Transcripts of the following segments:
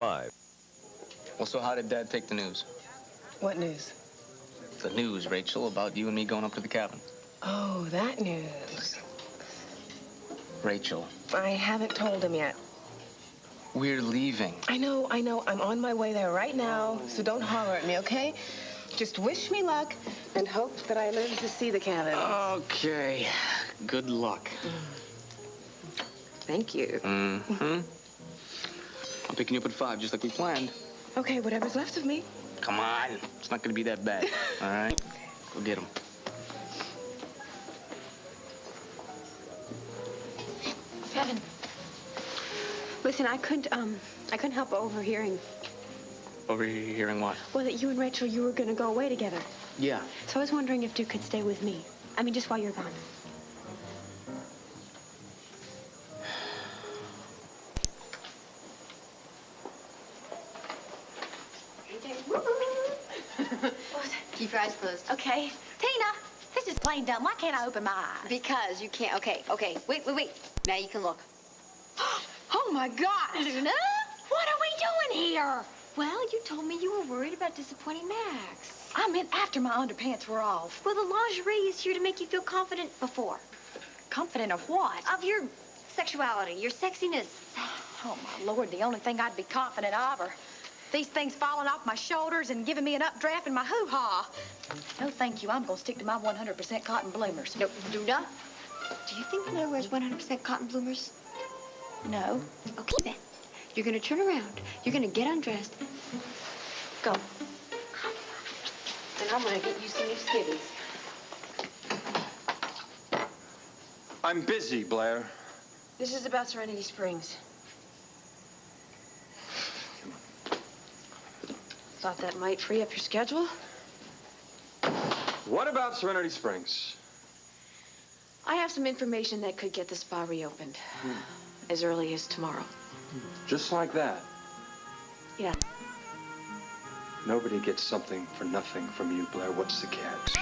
5. Well, so how did Dad take the news? What news? The news, Rachel, about you and me going up to the cabin. Oh, that news. Rachel. I haven't told him yet. We're leaving. I know. I'm on my way there right now, so don't holler at me, okay? Just wish me luck and hope that I live to see the cabin. Okay. Good luck. Thank you. Mm-hmm. I'm picking you up at 5, just like we planned. Okay, whatever's left of me. Come on. It's not going to be that bad, all right? Go get him. Kevin, listen, I couldn't help overhearing. Overhearing what? Well, that you and Rachel, you were going to go away together. Yeah. So I was wondering if Duke could stay with me. I mean, just while you're gone. Keep your eyes closed. Okay. Tina, this is plain dumb. Why can't I open my eyes? Because you can't. Okay. Wait. Now you can look. Oh, my God. Luna, what are we doing here? Well, you told me you were worried about disappointing Max. I meant after my underpants were off. Well, the lingerie is here to make you feel confident before. Confident of what? Of your sexuality, your sexiness. Oh, my Lord, the only thing I'd be confident of are these things falling off my shoulders and giving me an updraft in my hoo-ha. No, thank you. I'm going to stick to my 100% cotton bloomers. No, Luna. Do you think Blair wears 100% cotton bloomers? No. Okay, then. You're going to turn around. You're going to get undressed. Go. And I'm going to get you some new skivvies. I'm busy, Blair. This is about Serenity Springs. Thought that might free up your schedule? What about Serenity Springs? I have some information that could get the spa reopened. As early as tomorrow. Just like that. Yeah. Nobody gets something for nothing from you, Blair. What's the catch?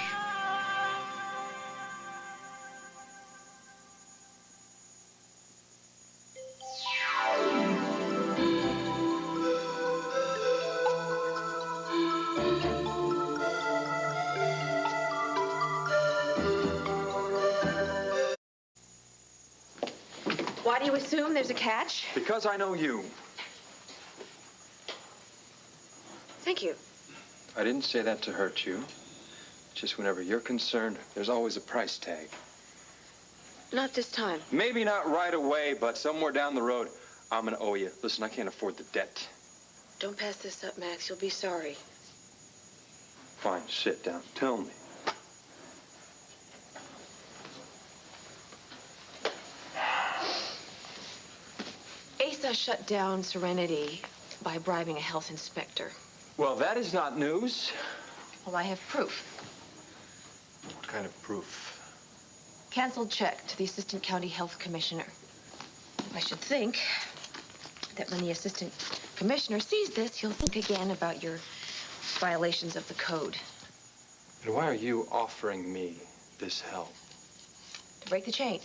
Why do you assume there's a catch? Because I know you. Thank you. I didn't say that to hurt you. Just whenever you're concerned, there's always a price tag. Not this time. Maybe not right away, but somewhere down the road, I'm gonna owe you. Listen, I can't afford the debt. Don't pass this up, Max. You'll be sorry. Fine, sit down. Tell me. Asa shut down Serenity by bribing a health inspector. Well, that is not news. Well, I have proof. What kind of proof? Canceled check to the Assistant County Health Commissioner. I should think that when the Assistant Commissioner sees this, he'll think again about your violations of the code. And why are you offering me this help? To break the chain.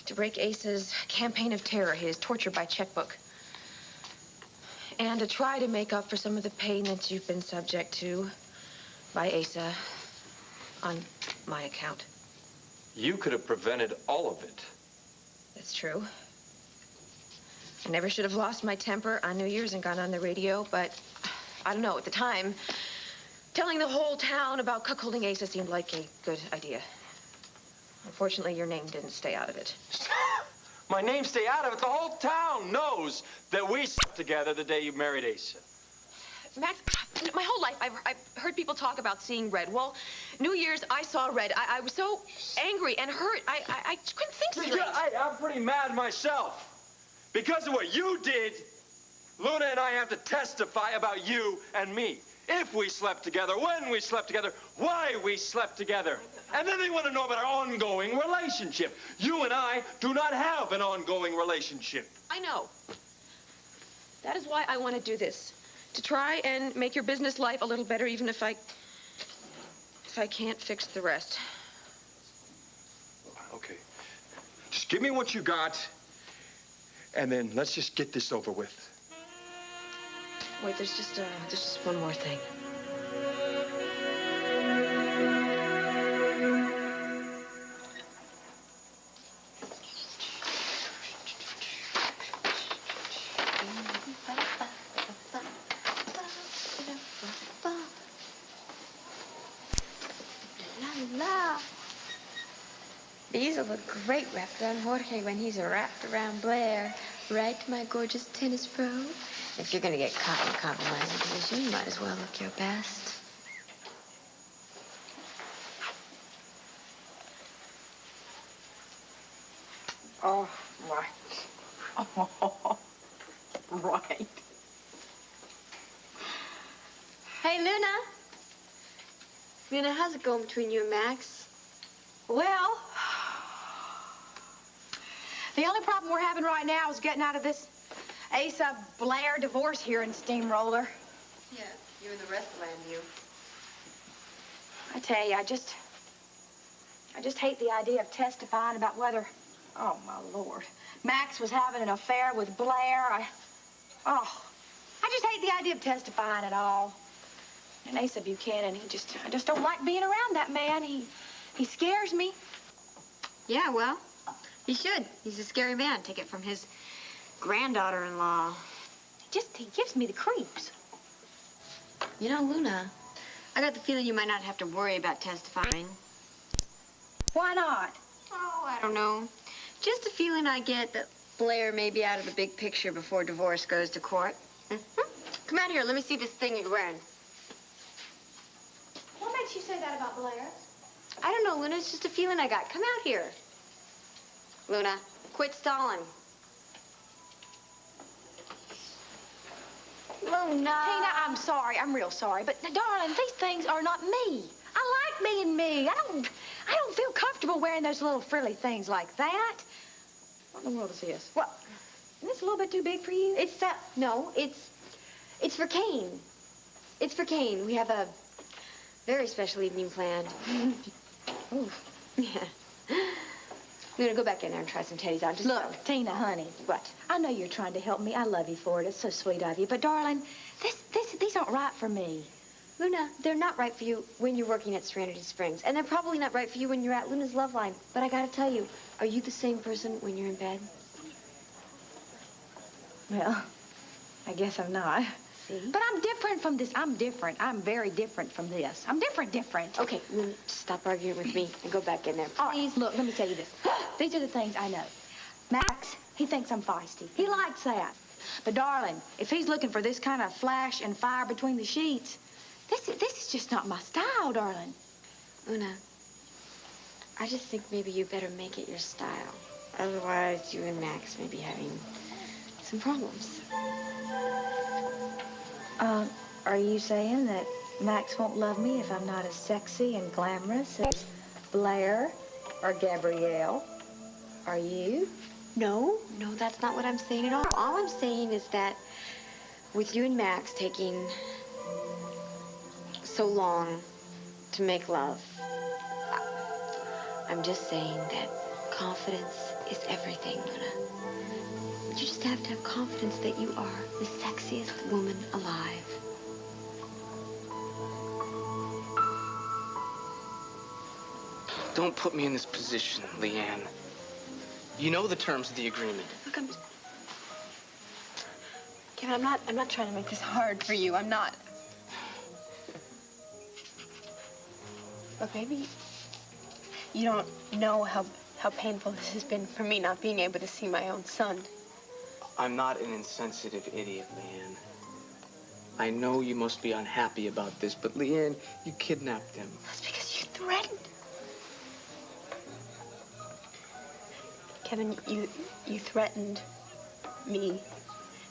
To break Asa's campaign of terror, his torture by checkbook. And to try to make up for some of the pain that you've been subject to by Asa on my account. You could have prevented all of it. That's true. I never should have lost my temper on New Year's and gone on the radio, but I don't know, at the time, telling the whole town about cuckolding Asa seemed like a good idea. Unfortunately, your name didn't stay out of it. My name stay out of it. The whole town knows that we slept together the day you married Asa. Max, my whole life, I've heard people talk about seeing red. Well, New Year's, I saw red. I was so angry and hurt. I couldn't think straight. Yeah, I'm pretty mad myself. Because of what you did, Luna and I have to testify about you and me. If we slept together, when we slept together, why we slept together. And then they want to know about our ongoing relationship. You and I do not have an ongoing relationship. I know. That is why I want to do this. To try and make your business life a little better, even if I can't fix the rest. Okay. Just give me what you got, and then let's just get this over with. Wait, there's just one more thing. La. These will look great wrapped around Jorge when he's wrapped around Blair. Right, my gorgeous tennis pro? If you're gonna get caught in a compromising position, you might as well look your best. Oh, right. Oh, right. Hey, Luna. Luna, how's it going between you and Max? Well, the only problem we're having right now is getting out of this Asa Blair divorce hearing steamroller. Yeah, you and the rest of Landview. I tell you, I just hate the idea of testifying about whether, oh my Lord, Max was having an affair with Blair. I just hate the idea of testifying at all. And Asa Buchanan, I just don't like being around that man. He scares me. Yeah, well, he should. He's a scary man. Take it from his granddaughter-in-law. He gives me the creeps. You know, Luna, I got the feeling you might not have to worry about testifying. Why not? Oh, I don't know. Just a feeling I get that Blair may be out of the big picture before divorce goes to court. Come out here. Let me see this thing you're wearing. What makes you say that about Blair? I don't know, Luna. It's just a feeling I got. Come out here. Luna, quit stalling. Luna. Tina, I'm sorry. I'm real sorry. But, darling, these things are not me. I like being me. I don't feel comfortable wearing those little frilly things like that. What in the world is this? What? Isn't this a little bit too big for you? No, it's for Kane. It's for Kane. We have a very special evening planned. Ooh. Yeah. Luna, go back in there and try some teddies on. Just Look, Tina, honey. What? I know you're trying to help me. I love you for it. It's so sweet of you. But, darling, these aren't right for me. Luna, they're not right for you when you're working at Serenity Springs. And they're probably not right for you when you're at Luna's Love Line. But I gotta tell you, are you the same person when you're in bed? Well, I guess I'm not. See? But I'm different from this. I'm different. I'm very different from this. I'm different. Okay, Luna, just stop arguing with me and go back in there, All right, please. look, let me tell you this. These are the things I know. Max, he thinks I'm feisty. He likes that. But, darling, if he's looking for this kind of flash and fire between the sheets, this is just not my style, darling. Luna, I just think maybe you better make it your style. Otherwise, you and Max may be having some problems. Are you saying that Max won't love me if I'm not as sexy and glamorous as Blair or Gabrielle? Are you? No, that's not what I'm saying at all. All I'm saying is that with you and Max taking so long to make love, I'm just saying that confidence is everything, Luna. You just have to have confidence that you are the sexiest woman alive. Don't put me in this position, Leanne. You know the terms of the agreement. Look, Kevin, I'm not trying to make this hard for you. I'm not. Look, maybe you don't know how painful this has been for me not being able to see my own son. I'm not an insensitive idiot, Leanne. I know you must be unhappy about this, but Leanne, you kidnapped him. That's because you threatened. Kevin, you threatened me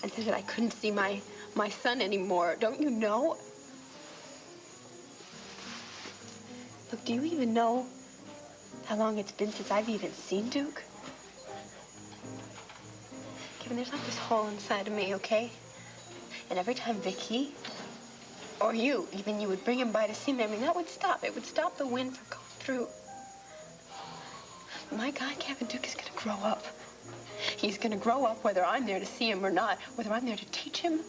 and said that I couldn't see my son anymore. Don't you know? Look, do you even know how long it's been since I've even seen Duke? Kevin, there's like this hole inside of me, okay? And every time Vicky, or you would bring him by to see me, I mean, that would stop. It would stop the wind from going through. My God, Kevin, Duke is gonna grow up. He's gonna grow up whether I'm there to see him or not, whether I'm there to teach him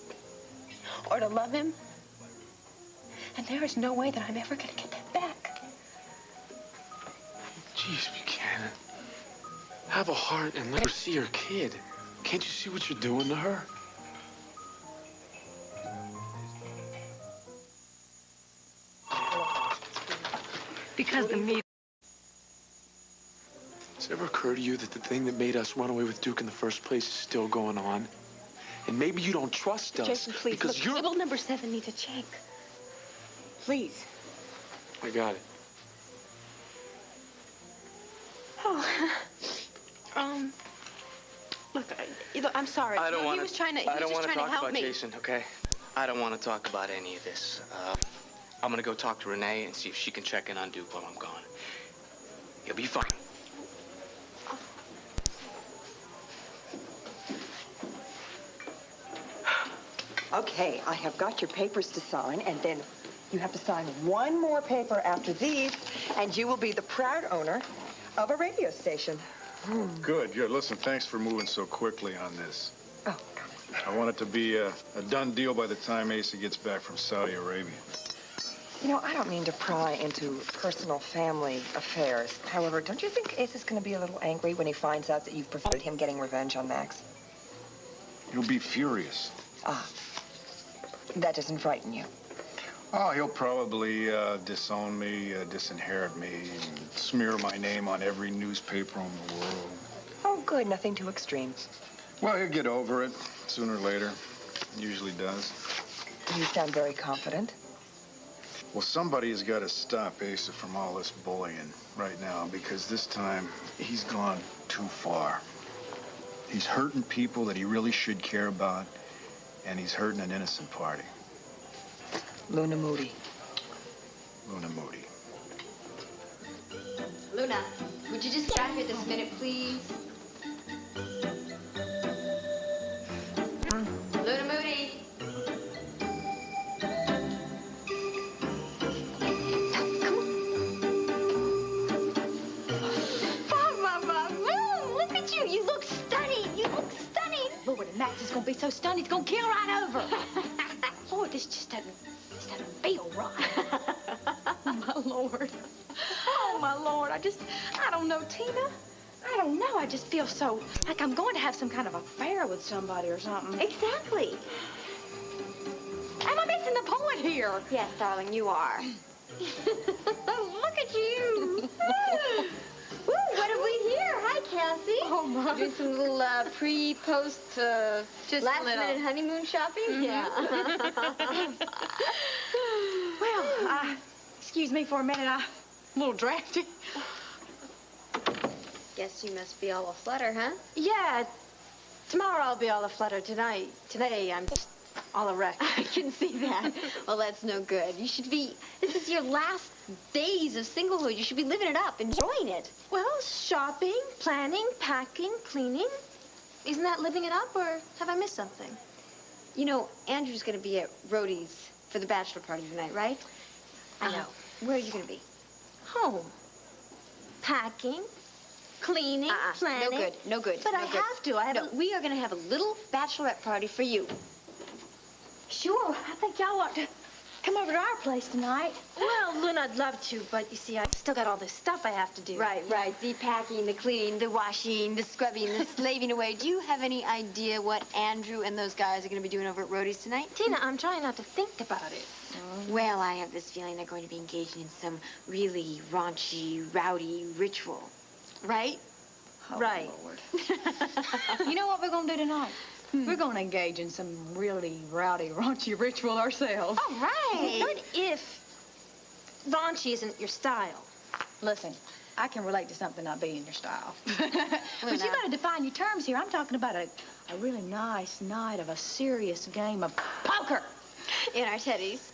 or to love him. And there is no way that I'm ever going to get that back. Jeez, Buchanan. Have a heart and let her see her kid. Can't you see what you're doing to her? Because the meeting. Does it ever occur to you that the thing that made us run away with Duke in the first place is still going on? And maybe you don't trust us. Jason, please, because look, you're... table number 7 needs a check. Please. I got it. Oh, look, I'm sorry. I don't want He was trying to help me. Jason, okay? I don't want to talk about any of this. I'm gonna go talk to Renee and see if she can check in on Duke while I'm gone. He'll be fine. Okay, I have got your papers to sign, and then you have to sign one more paper after these, and you will be the proud owner of a radio station. Good, good. Listen, thanks for moving so quickly on this. Oh, I want it to be a done deal by the time Asa gets back from Saudi Arabia. you know, I don't mean to pry into personal family affairs. However, don't you think Ace is going to be a little angry when he finds out that you've prevented him getting revenge on Max? He'll be furious. Ah, that doesn't frighten you. Oh, he'll probably disown me, disinherit me, and smear my name on every newspaper in the world. Oh, good. Nothing too extreme. Well, he'll get over it sooner or later. Usually does. You sound very confident. Well, somebody has got to stop Asa from all this bullying right now, because this time he's gone too far. He's hurting people that he really should care about, and he's hurting an innocent party. Luna Moody. Luna Moody. Luna, would you just stop here this minute, please? Luna Moody. Look at you. You look stunning. You look stunning. Lord, and Max is going to be so stunned he's going to keel right over. Lord, this just doesn't feel right. Oh, my Lord. Oh, my Lord. I don't know, Tina. I don't know. I just feel so like I'm going to have some kind of affair with somebody or something. Exactly. Am I missing the point here? Yes, darling, you are. Look at you. Woo, what have we here? Hi, Cassie. Oh, my. Doing some little pre-post, Just last-minute honeymoon shopping? Mm-hmm. Yeah. Well, excuse me for a minute. I'm a little drafty. Guess you must be all aflutter, huh? Yeah, tomorrow I'll be all aflutter. Today I'm just all a wreck. I can see that. Well, that's no good. This is your last days of singlehood. You should be living it up, enjoying it. Well, shopping, planning, packing, cleaning. Isn't that living it up, or have I missed something? You know, Andrew's going to be at Rhodey's for the bachelor party tonight, right? I know. Where are you going to be? Home. Packing, cleaning, planning. No good, no good. But no I good. have to. No, we are going to have a little bachelorette party for you. Sure, I think y'all ought to come over to our place tonight. Well, Luna, I'd love to, but you see, I still got all this stuff I have to do. Right. The packing, the cleaning, the washing, the scrubbing, the slaving away. Do you have any idea what Andrew and those guys are going to be doing over at Rhodey's tonight? Tina, I'm trying not to think about it. Well, I have this feeling they're going to be engaging in some really raunchy, rowdy ritual. Right? Oh, right. Lord. You know what we're going to do tonight? We're going to engage in some really rowdy, raunchy ritual ourselves. All right. What if raunchy isn't your style? Listen, I can relate to something not being your style. But you got to define your terms here. I'm talking about a really nice night of a serious game of poker. In our teddies.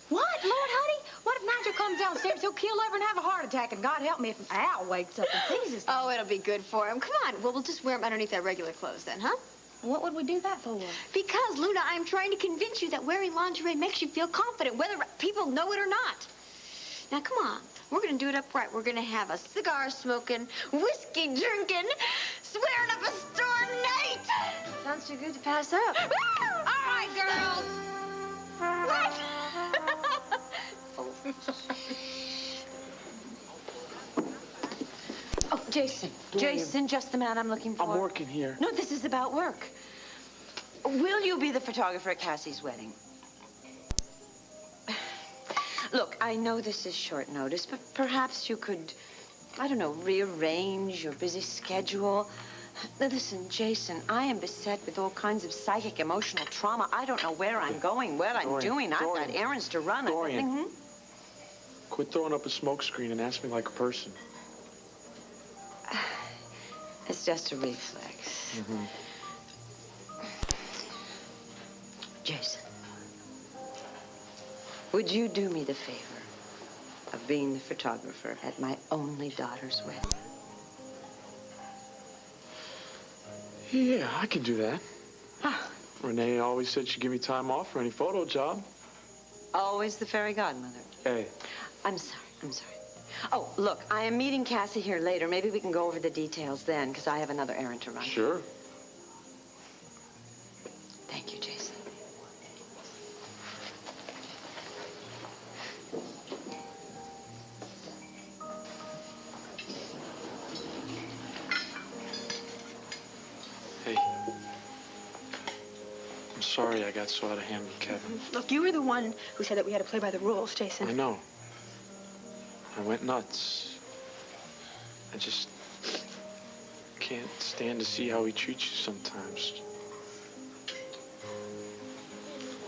What? Lord, honey? What if Nigel comes downstairs? He'll keel over and have a heart attack, and God help me if Al wakes up and sees us. Oh, it'll be good for him. Come on. Well, we'll just wear them underneath our regular clothes then, huh? What would we do that for? Because, Luna, I'm trying to convince you that wearing lingerie makes you feel confident, whether people know it or not. Now, come on. We're going to do it upright. We're going to have a cigar-smoking, whiskey-drinking, swearing up a storm night. Sounds too good to pass up. All right, girls. Jason, Jason, just the man I'm looking for. I'm working here. No, this is about work. Will you be the photographer at Cassie's wedding? Look, I know this is short notice, but perhaps you could, I don't know, rearrange your busy schedule. Now, listen, Jason, I am beset with all kinds of psychic, emotional trauma. I don't know where I'm going, what I'm doing. I've got errands to run. Dorian, quit throwing up a smokescreen and ask me like a person. It's just a reflex. Jason, would you do me the favor of being the photographer at my only daughter's wedding? Yeah, I can do that. Renee always said she'd give me time off for any photo job. Always the fairy godmother. Hey. I'm sorry. Oh, look, I am meeting Cassie here later. Maybe we can go over the details then, because I have another errand to run. Sure. Thank you, Jason. Hey. I'm sorry I got so out of hand with Kevin. Look, you were the one who said that we had to play by the rules, Jason. I know. I went nuts. I just can't stand to see how he treats you sometimes.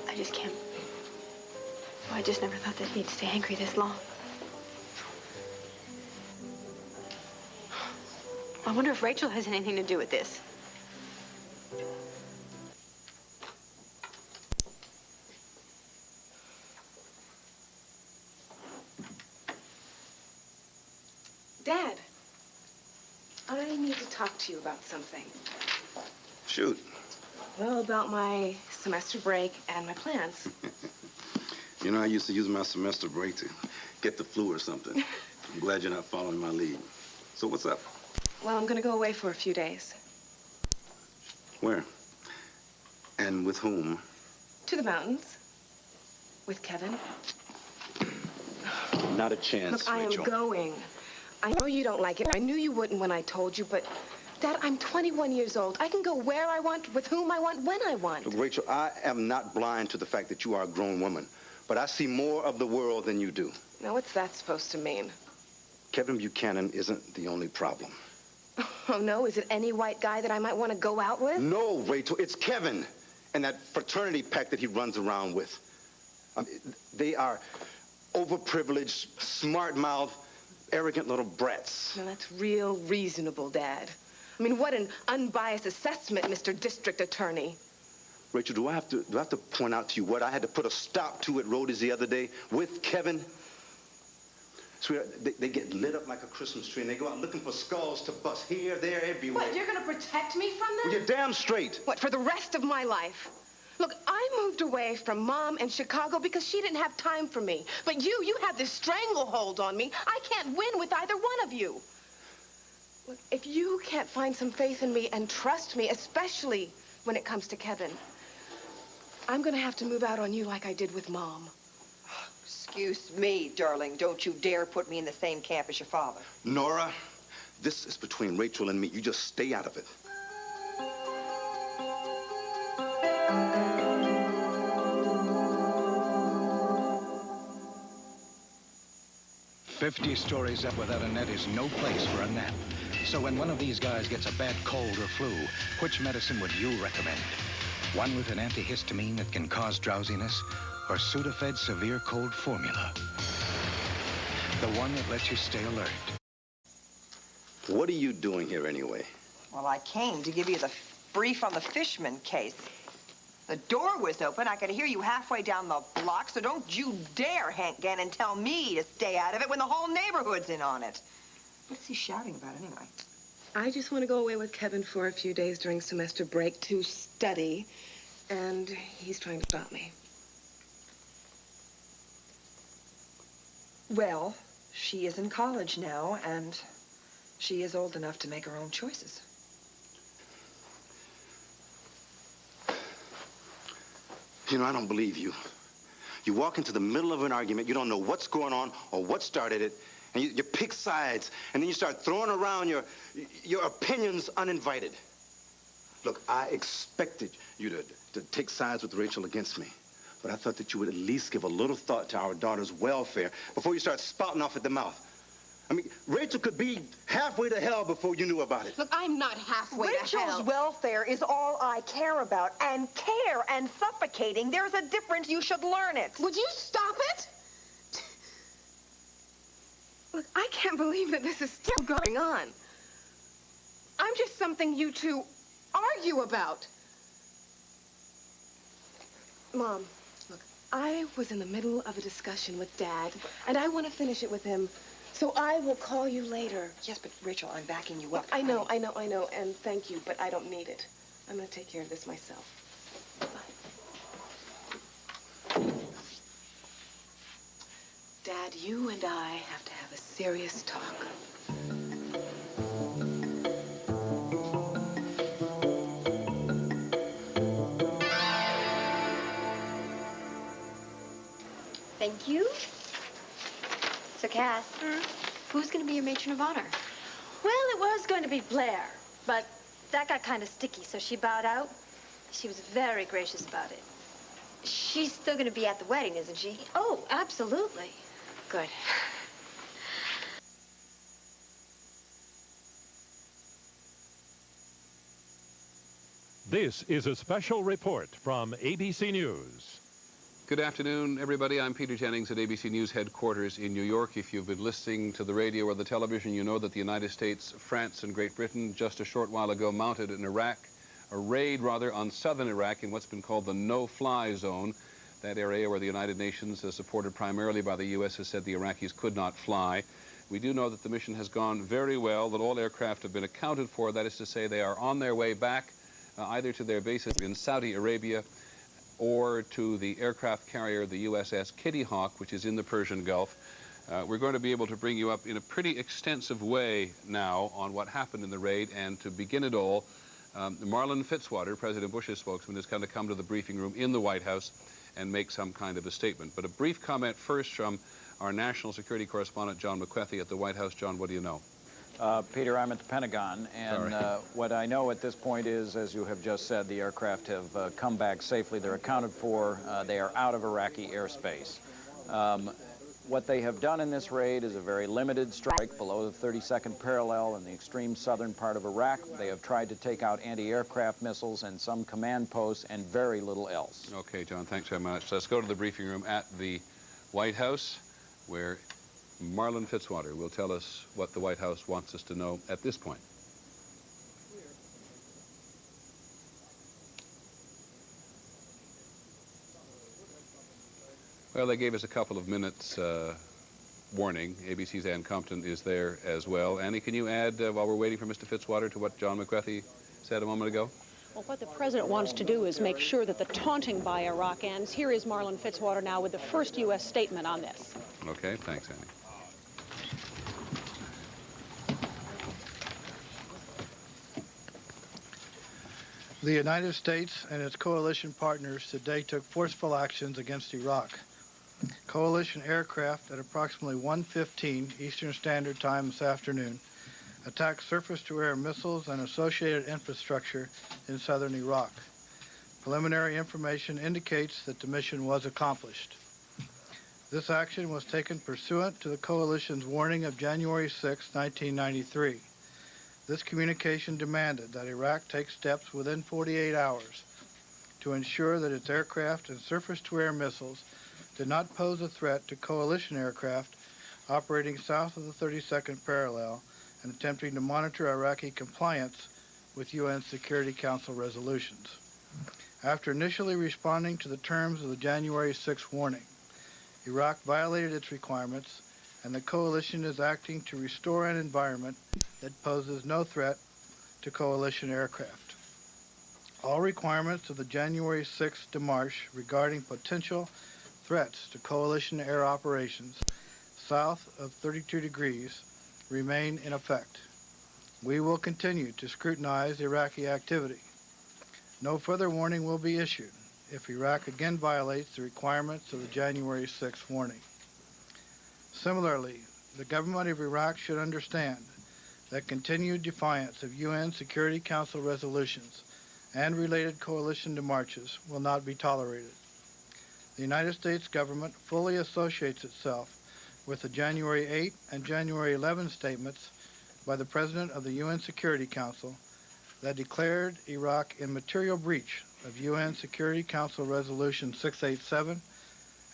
I just can't. I just never thought that he'd stay angry this long. I wonder if Rachel has anything to do with this. Dad, I need to talk to you about something. Shoot. Well, about my semester break and my plans. You know, I used to use my semester break to get the flu or something. I'm glad you're not following my lead. So what's up? Well, I'm going to go away for a few days. Where? And with whom? To the mountains. With Kevin. Not a chance, Look, I am Rachel. going. I know you don't like it. I knew you wouldn't when I told you, but Dad, I'm 21 years old. I can go where I want, with whom I want, when I want. Look, Rachel, I am not blind to the fact that you are a grown woman, but I see more of the world than you do. Now, what's that supposed to mean? Kevin Buchanan isn't the only problem. Oh, no? Is it any white guy that I might want to go out with? No, Rachel, it's Kevin and that fraternity pack that he runs around with. They are overprivileged, smart-mouthed, arrogant little brats. Now, that's real reasonable, Dad. I mean, what an unbiased assessment, Mr. District Attorney. Rachel, do I have to point out to you what I had to put a stop to at Rhodey's the other day with Kevin? Sweetheart, they get lit up like a Christmas tree, and they go out looking for skulls to bust here, there, everywhere. What, you're going to protect me from them? Well, you're damn straight. What, for the rest of my life? Look, I moved away from Mom in Chicago because she didn't have time for me. But you have this stranglehold on me. I can't win with either one of you. Look, if you can't find some faith in me and trust me, especially when it comes to Kevin, I'm going to have to move out on you like I did with Mom. Excuse me, darling. Don't you dare put me in the same camp as your father. Nora, this is between Rachel and me. You just stay out of it. "50 stories up without a net is no place for a nap. So when one of these guys gets a bad cold or flu, which medicine would you recommend? One with an antihistamine that can cause drowsiness, or Sudafed Severe Cold Formula? The one that lets you stay alert." What are you doing here anyway? Well, I came to give you the brief on the Fishman case. The door was open. I could hear you halfway down the block, so don't you dare, Hank Gannon, tell me to stay out of it when the whole neighborhood's in on it. What's he shouting about anyway? I just want to go away with Kevin for a few days during semester break to study, and he's trying to stop me. Well, she is in college now, and she is old enough to make her own choices. You know, I don't believe you. You walk into the middle of an argument, you don't know what's going on or what started it, And you pick sides, and then you start throwing around your opinions uninvited. Look, I expected you to take sides with Rachel against me. But I thought that you would at least give a little thought to our daughter's welfare before you start spouting off at the mouth. I mean, Rachel could be halfway to hell before you knew about it. Look, I'm not halfway to hell. Rachel's welfare is all I care about. And care and suffocating, there's a difference. You should learn it. Would you stop it? Look, I can't believe that this is still going on. I'm just something you two argue about. Mom, look, I was in the middle of a discussion with Dad, and I want to finish it with him. So I will call you later. Yes, but Rachel, I'm backing you up. I know, and thank you, but I don't need it. I'm going to take care of this myself. Bye. Dad, you and I have to have a serious talk. Thank you. So, Cass, who's going to be your matron of honor? Well, it was going to be Blair, but that got kind of sticky, so she bowed out. She was very gracious about it. She's still going to be at the wedding, isn't she? Oh, absolutely. Good. This is a special report from ABC News. Good afternoon, everybody. I'm Peter Jennings at ABC News headquarters in New York. If you've been listening to the radio or the television, you know that the United States, France, and Great Britain just a short while ago mounted a raid on southern Iraq in what's been called the no-fly zone. That area where the United Nations, supported primarily by the U.S., has said the Iraqis could not fly. We do know that the mission has gone very well, that all aircraft have been accounted for. That is to say, they are on their way back either to their bases in Saudi Arabia or to the aircraft carrier, the USS Kitty Hawk, which is in the Persian Gulf. We're going to be able to bring you up in a pretty extensive way now on what happened in the raid, and to begin it all, Marlon Fitzwater, President Bush's spokesman, is going to come to the briefing room in the White House and make some kind of a statement. But a brief comment first from our national security correspondent, John McWethy, at the White House. John, what do you know? Peter, I'm at the Pentagon, and what I know at this point is, as you have just said, the aircraft have come back safely. They're accounted for. They are out of Iraqi airspace. What they have done in this raid is a very limited strike below the 32nd parallel in the extreme southern part of Iraq. They have tried to take out anti-aircraft missiles and some command posts and very little else. Okay, John, thanks very much. Let's go to the briefing room at the White House, where Marlon Fitzwater will tell us what the White House wants us to know at this point. Well, they gave us a couple of minutes warning. ABC's Ann Compton is there as well. Annie, can you add, while we're waiting for Mr. Fitzwater, to what John McWethy said a moment ago? Well, what the president wants to do is make sure that the taunting by Iraq ends. Here is Marlon Fitzwater now with the first U.S. statement on this. Okay, thanks, Annie. The United States and its coalition partners today took forceful actions against Iraq. Coalition aircraft at approximately 1:15 Eastern Standard Time this afternoon attacked surface-to-air missiles and associated infrastructure in southern Iraq. Preliminary information indicates that the mission was accomplished. This action was taken pursuant to the coalition's warning of January 6, 1993. This communication demanded that Iraq take steps within 48 hours to ensure that its aircraft and surface-to-air missiles did not pose a threat to coalition aircraft operating south of the 32nd parallel and attempting to monitor Iraqi compliance with UN Security Council resolutions. After initially responding to the terms of the January 6 warning, Iraq violated its requirements, and the coalition is acting to restore an environment that poses no threat to coalition aircraft. All requirements of the January 6 démarche regarding potential threats to coalition air operations south of 32 degrees remain in effect. We will continue to scrutinize Iraqi activity. No further warning will be issued if Iraq again violates the requirements of the January 6 warning. Similarly, the government of Iraq should understand that continued defiance of UN Security Council resolutions and related coalition demarches will not be tolerated. The United States government fully associates itself with the January 8 and January 11 statements by the President of the UN Security Council that declared Iraq in material breach of UN Security Council Resolution 687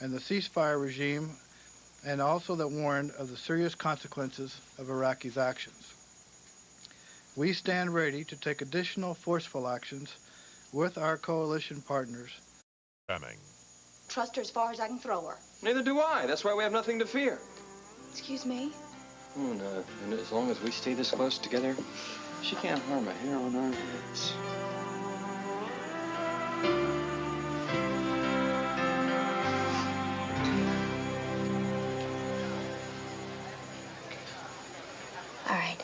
and the ceasefire regime, and also that warned of the serious consequences of Iraqi's actions. We stand ready to take additional forceful actions with our coalition partners. Trust her as far as I can throw her. Neither do I. That's why we have nothing to fear. Excuse me? And as long as we stay this close together, she can't harm a hair on our heads. All right.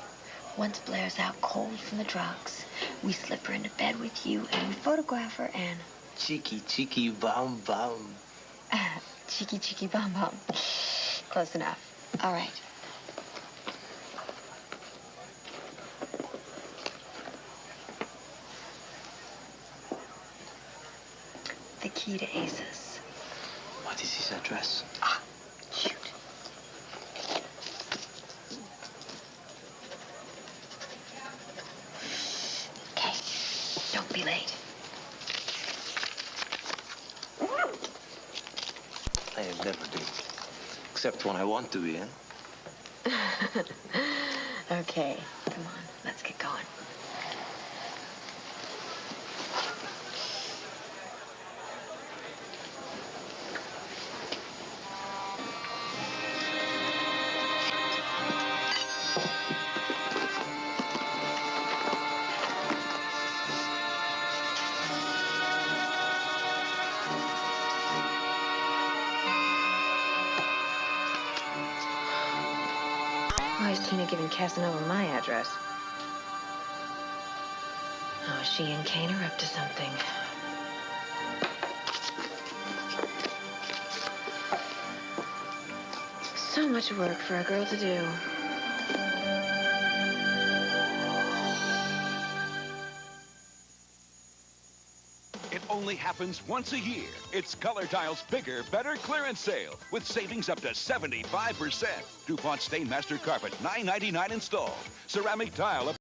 Once Blair's out cold from the drugs, we slip her into bed with you and we photograph her and... Cheeky, cheeky, bum, bum. Cheeky, cheeky, bum, bum. Close enough. All right. The key to ACES. What is his address? Shoot. Okay. Don't be late. I never do. Except when I want to be, Okay. Come on. Let's get going. Why is Tina giving Casanova my address? Oh, she and Kane are up to something. So much work for a girl to do. It only happens once a year. It's Color Tile's bigger, better clearance sale with savings up to 75%. DuPont Stainmaster Carpet, $9.99 installed. Ceramic tile up